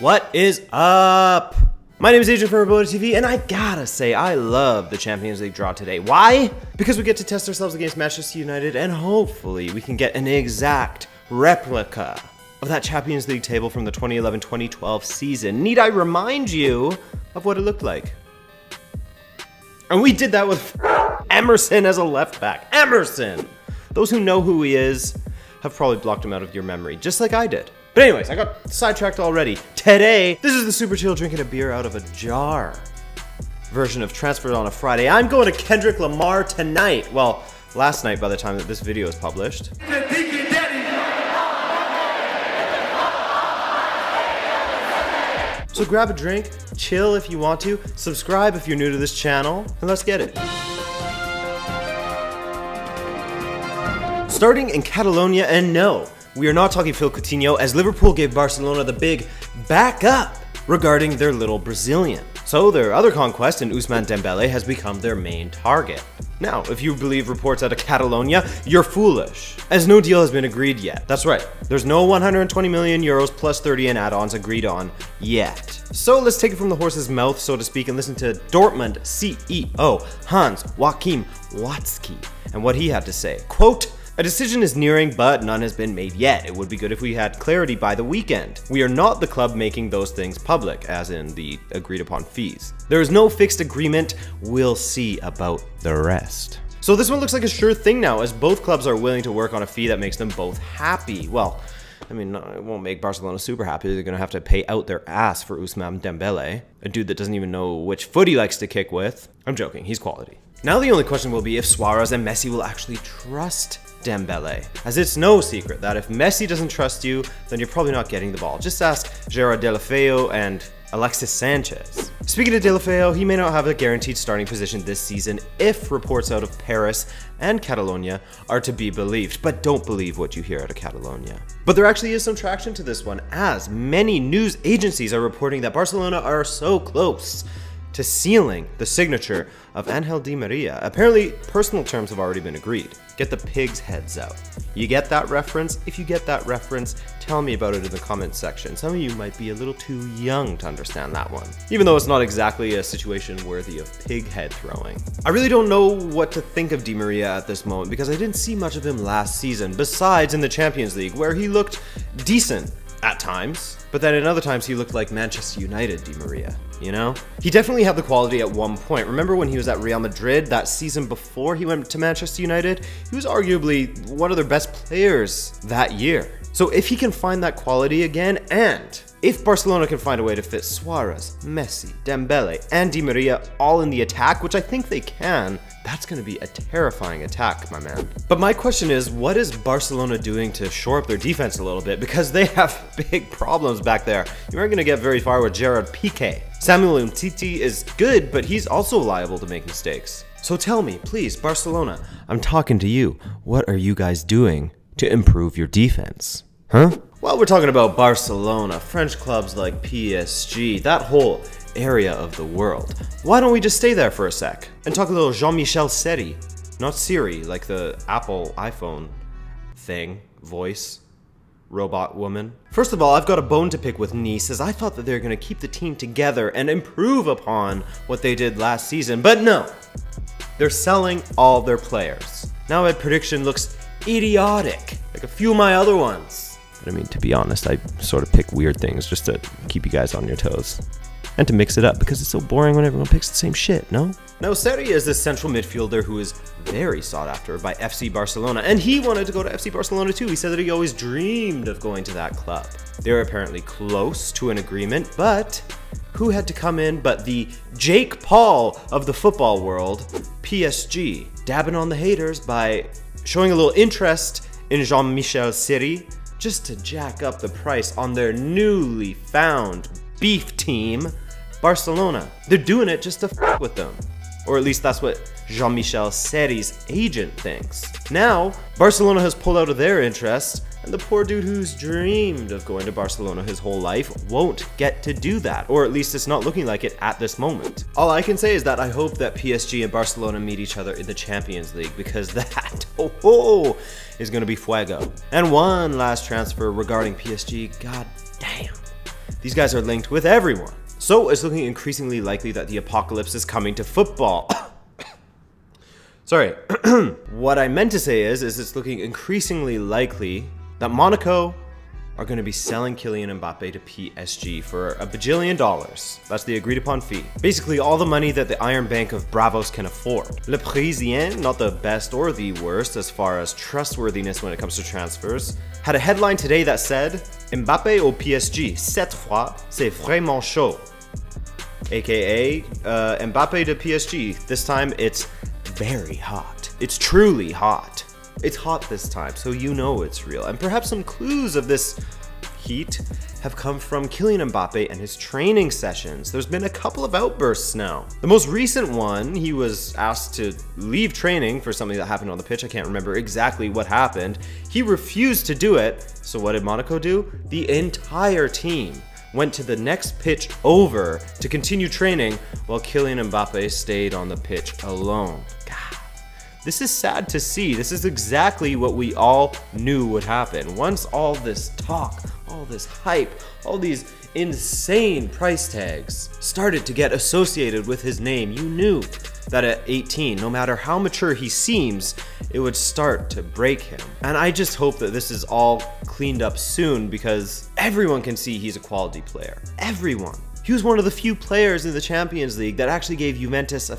What is up? My name is Adrian from Rabona TV, and I gotta say, I love the Champions League draw today. Why? Because we get to test ourselves against Manchester United, and hopefully we can get an exact replica of that Champions League table from the 2011-2012 season. Need I remind you of what it looked like? And we did that with Emerson as a left back. Emerson! Those who know who he is have probably blocked him out of your memory, just like I did. But anyways, I got sidetracked already. Today, this is the super chill drinking a beer out of a jar version of Transferred on a Friday. I'm going to Kendrick Lamar tonight. Well, last night by the time that this video is published. So grab a drink, chill if you want to, subscribe if you're new to this channel, and let's get it. Starting in Catalonia, and no, we are not talking Phil Coutinho, as Liverpool gave Barcelona the big back up regarding their little Brazilian. So their other conquest in Ousmane Dembélé has become their main target. Now, if you believe reports out of Catalonia, you're foolish, as no deal has been agreed yet. That's right, there's no 120 million euros plus 30 in add-ons agreed on yet. So let's take it from the horse's mouth, so to speak, and listen to Dortmund CEO Hans-Joachim Watzke and what he had to say. Quote, "A decision is nearing, but none has been made yet. It would be good if we had clarity by the weekend. We are not the club making those things public, as in the agreed upon fees. There is no fixed agreement. We'll see about the rest." So this one looks like a sure thing now, as both clubs are willing to work on a fee that makes them both happy. Well, I mean, it won't make Barcelona super happy. They're going to have to pay out their ass for Ousmane Dembélé, a dude that doesn't even know which foot he likes to kick with. I'm joking, he's quality. Now the only question will be if Suarez and Messi will actually trust Dembélé, as it's no secret that if Messi doesn't trust you, then you're probably not getting the ball. Just ask Gerard Deulofeu and Alexis Sanchez. Speaking of Deulofeu, he may not have a guaranteed starting position this season if reports out of Paris and Catalonia are to be believed, but don't believe what you hear out of Catalonia. But there actually is some traction to this one, as many news agencies are reporting that Barcelona are so close to sealing the signature of Angel Di Maria. Apparently, personal terms have already been agreed. Get the pig's heads out. You get that reference? If you get that reference, tell me about it in the comments section. Some of you might be a little too young to understand that one, even though it's not exactly a situation worthy of pig head throwing. I really don't know what to think of Di Maria at this moment, because I didn't see much of him last season, besides in the Champions League, where he looked decent at times, but then at other times he looked like Manchester United Di Maria, you know? He definitely had the quality at one point. Remember when he was at Real Madrid that season before he went to Manchester United? He was arguably one of their best players that year. So if he can find that quality again, and if Barcelona can find a way to fit Suarez, Messi, Dembélé, and Di Maria all in the attack, which I think they can, that's going to be a terrifying attack, my man. But my question is, what is Barcelona doing to shore up their defense a little bit? Because they have big problems back there. You aren't going to get very far with Gerard Piqué. Samuel Umtiti is good, but he's also liable to make mistakes. So tell me, please, Barcelona, I'm talking to you. What are you guys doing to improve your defense? Huh? Well, we're talking about Barcelona, French clubs like PSG, that whole area of the world. Why don't we just stay there for a sec and talk a little Jean-Michel Seri, not Siri, like the Apple iPhone thing, voice, robot woman. First of all, I've got a bone to pick with Nice, as I thought that they're going to keep the team together and improve upon what they did last season, but no, they're selling all their players. Now my prediction looks idiotic, like a few of my other ones. But I mean, to be honest, I sort of pick weird things just to keep you guys on your toes. And to mix it up, because it's so boring when everyone picks the same shit, no? Now, Seri is this central midfielder who is very sought after by FC Barcelona, and he wanted to go to FC Barcelona too. He said that he always dreamed of going to that club. They were apparently close to an agreement, but who had to come in but the Jake Paul of the football world, PSG, dabbing on the haters by showing a little interest in Jean-Michel Seri just to jack up the price on their newly found beef team, Barcelona. They're doing it just to f with them. Or at least that's what Jean-Michel Seri's agent thinks. Now, Barcelona has pulled out of their interest, and the poor dude who's dreamed of going to Barcelona his whole life won't get to do that, or at least it's not looking like it at this moment. All I can say is that I hope that PSG and Barcelona meet each other in the Champions League, because that, is going to be fuego. And one last transfer regarding PSG, god damn. These guys are linked with everyone. So it's looking increasingly likely that the apocalypse is coming to football. Sorry. What I meant to say is it's looking increasingly likely that Monaco are going to be selling Kylian Mbappé to PSG for $1 bajillion. That's the agreed upon fee. Basically all the money that the Iron Bank of Bravos can afford. Le Parisien, not the best or the worst as far as trustworthiness when it comes to transfers, had a headline today that said, Mbappé au PSG, cette fois, c'est vraiment chaud. AKA, Mbappé to PSG, this time it's very hot. It's truly hot. It's hot this time, so you know it's real. And perhaps some clues of this heat have come from Kylian Mbappé and his training sessions. There's been a couple of outbursts now. The most recent one, he was asked to leave training for something that happened on the pitch. I can't remember exactly what happened. He refused to do it. So what did Monaco do? The entire team went to the next pitch over to continue training while Kylian Mbappé stayed on the pitch alone. God. This is sad to see. This is exactly what we all knew would happen. Once all this talk, all this hype, all these insane price tags started to get associated with his name, you knew that at 18, no matter how mature he seems, it would start to break him. And I just hope that this is all cleaned up soon because everyone can see he's a quality player. Everyone. He was one of the few players in the Champions League that actually gave Juventus a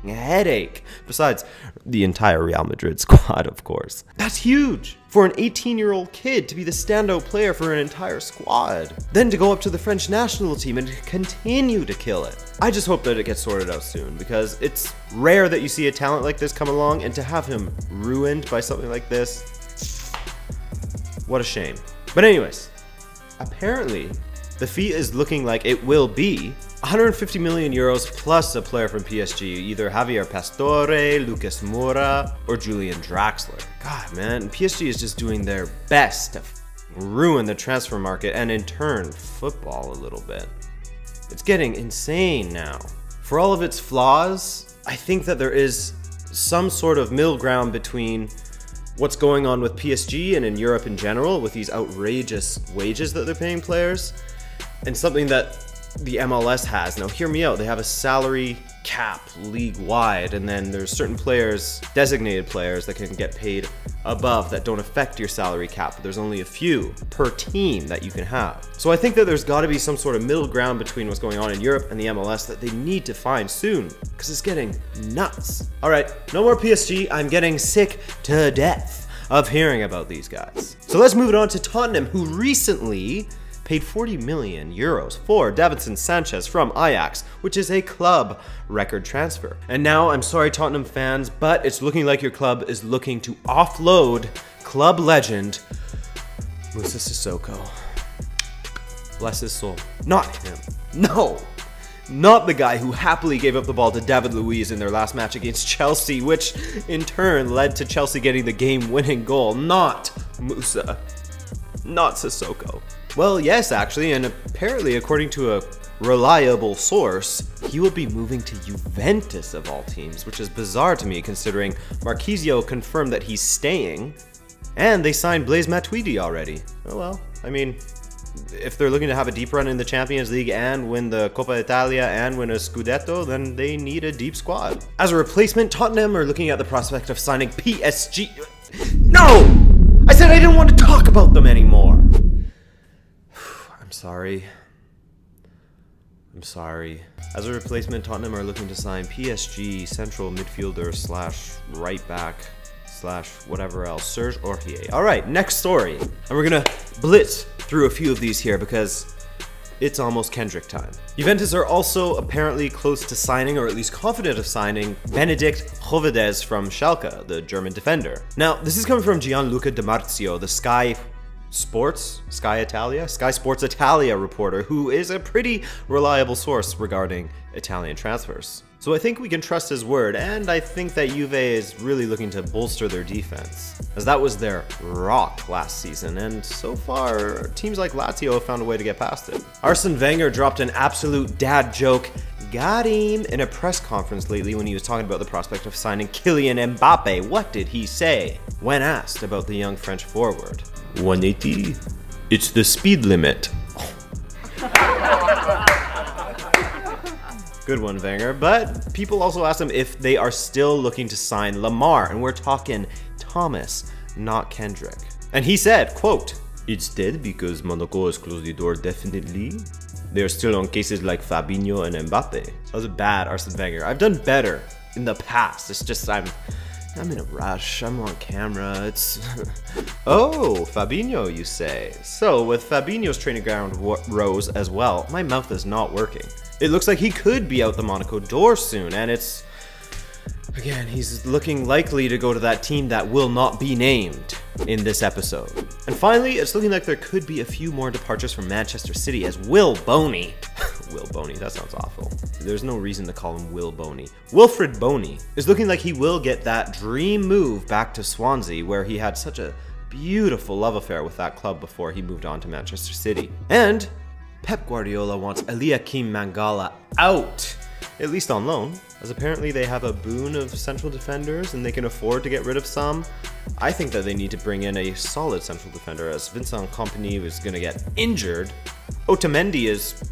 headache, besides the entire Real Madrid squad, of course. That's huge for an 18-year-old kid to be the standout player for an entire squad, then to go up to the French national team and continue to kill it. I just hope that it gets sorted out soon because it's rare that you see a talent like this come along, and to have him ruined by something like this, what a shame. But anyways, apparently the fee is looking like it will be 150 million euros plus a player from PSG, either Javier Pastore, Lucas Moura, or Julian Draxler. God, man, PSG is just doing their best to ruin the transfer market and in turn, football a little bit. It's getting insane now. For all of its flaws, I think that there is some sort of middle ground between what's going on with PSG and in Europe in general with these outrageous wages that they're paying players, and something that the MLS has. Now hear me out, they have a salary cap league-wide, and then there's certain players, designated players, that can get paid above that don't affect your salary cap, but there's only a few per team that you can have. So I think that there's got to be some sort of middle ground between what's going on in Europe and the MLS that they need to find soon, because it's getting nuts. Alright, no more PSG, I'm getting sick to death of hearing about these guys. So let's move it on to Tottenham, who recently paid 40 million euros for Davinson Sanchez from Ajax, which is a club record transfer. And now, I'm sorry Tottenham fans, but it's looking like your club is looking to offload club legend Moussa Sissoko. Bless his soul. Not him. No! Not the guy who happily gave up the ball to David Luiz in their last match against Chelsea, which in turn led to Chelsea getting the game-winning goal. Not Moussa. Not Sissoko. Well, yes, actually, and apparently, according to a reliable source, he will be moving to Juventus of all teams, which is bizarre to me considering Marquisio confirmed that he's staying, and they signed Blaise Matuidi already. Oh well, I mean, if they're looking to have a deep run in the Champions League and win the Coppa Italia and win a Scudetto, then they need a deep squad. As a replacement, Tottenham are looking at the prospect of signing PSG. No! I said I didn't want to talk about them anymore! I'm sorry. I'm sorry. As a replacement, Tottenham are looking to sign PSG central midfielder slash right back slash whatever else, Serge Aurier. Alright, next story. And we're gonna blitz through a few of these here because it's almost Kendrick time. Juventus are also apparently close to signing, or at least confident of signing, Benedikt Howedes from Schalke, the German defender. Now, this is coming from Gianluca Di Marzio, the Sky Sports Italia reporter, who is a pretty reliable source regarding Italian transfers. So I think we can trust his word, and I think that Juve is really looking to bolster their defense, as that was their rock last season, and so far, teams like Lazio have found a way to get past it. Arsene Wenger dropped an absolute dad joke, got him, in a press conference lately when he was talking about the prospect of signing Kylian Mbappé. What did he say when asked about the young French forward? 180. It's the speed limit. Good one, Wenger. But people also asked him if they are still looking to sign Lamar, and we're talking Thomas, not Kendrick. And he said, quote, "It's dead because Monaco has closed the door definitely. They're still on cases like Fabinho and Mbappé." That was bad, Arsene Wenger. I've done better in the past. It's just I'm in a rush. I'm on camera. It's oh, Fabinho, you say. So with Fabinho's training ground rose as well, my mouth is not working. It looks like he could be out the Monaco door soon, and it's again, he's looking likely to go to that team that will not be named in this episode. And finally, it's looking like there could be a few more departures from Manchester City as Will Boney. Will Boney, that sounds awful. There's no reason to call him Will Boney. Wilfred Boney is looking like he will get that dream move back to Swansea, where he had such a beautiful love affair with that club before he moved on to Manchester City. And Pep Guardiola wants Eliakim Mangala out, at least on loan, as apparently they have a boon of central defenders and they can afford to get rid of some. I think that they need to bring in a solid central defender, as Vincent Kompany was going to get injured. Otamendi is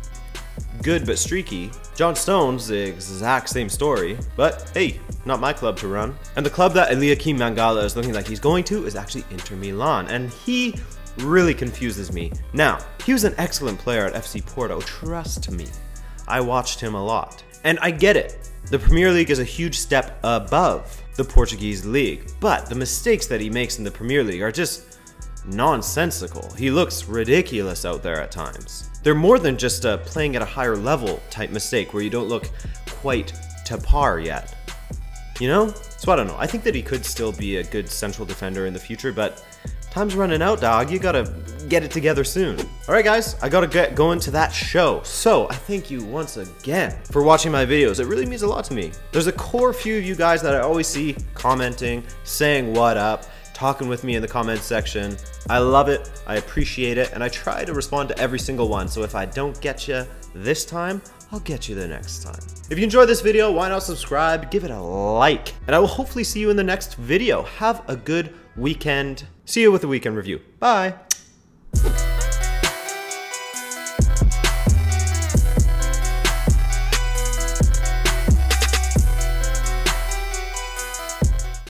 good but streaky. John Stones, the exact same story, but hey, not my club to run. And the club that Eliakim Mangala is looking like he's going to is actually Inter Milan, and he really confuses me. Now, he was an excellent player at FC Porto, trust me. I watched him a lot. And I get it. The Premier League is a huge step above the Portuguese league, but the mistakes that he makes in the Premier League are just nonsensical. He looks ridiculous out there at times. They're more than just a playing at a higher level type mistake where you don't look quite to par yet. You know? So I don't know. I think that he could still be a good central defender in the future, but time's running out, dog. You gotta get it together soon. Alright guys, I gotta get going to that show. So I thank you once again for watching my videos. It really means a lot to me. There's a core few of you guys that I always see commenting, saying what up, talking with me in the comments section. I love it, I appreciate it, and I try to respond to every single one. So if I don't get you this time, I'll get you the next time. If you enjoyed this video, why not subscribe, give it a like, and I will hopefully see you in the next video. Have a good weekend. See you with the weekend review. Bye.